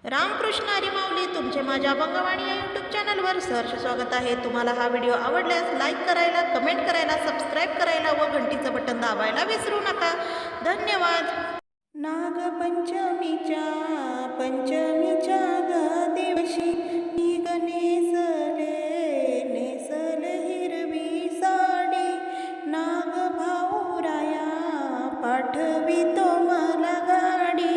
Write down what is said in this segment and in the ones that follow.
रामकृष्ण हरी माऊली तुमचे माझ्या अभंगवाणी या यूट्यूब चॅनलवर सहर्ष स्वागत आहे। तुम्हाला हा व्हिडिओ आवडल्यास लाईक करायला, कमेंट करायला, सबस्क्राईब करायला व घंटीचं बटन दाबायला विसरू नका। धन्यवाद। पंचमीच्या ग दिवशी मी नेसले हिरवी साडी, नाग भाऊराया पाठवितो मला गाडी।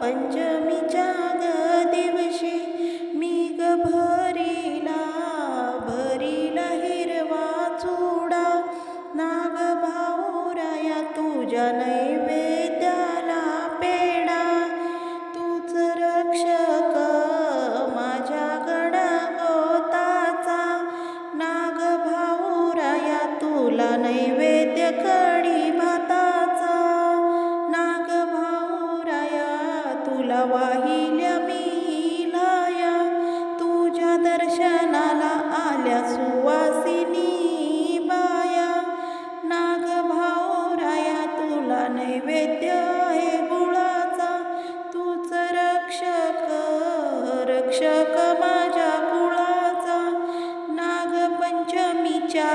पंचमीच्या ग दिवशी मी ग भरीला हिरवा चुडा, नाग भाऊराया तुझ्या नैवेद्याला पेडा। तूच रक्षक माझ्या गणगोताचा, नाग भाऊराया तुला नैवेद्य कढी भाताचा। नाग भाऊराया तुला वाहिल्या मी लाया, तुझ्या दर्शनाला आल्या सुवासिनी बाया। नाग भाऊराया तुला नैवेद्य आहे गुळाचा, तूच रक्षक माझ्या कुळाचा। नागपंचमीच्या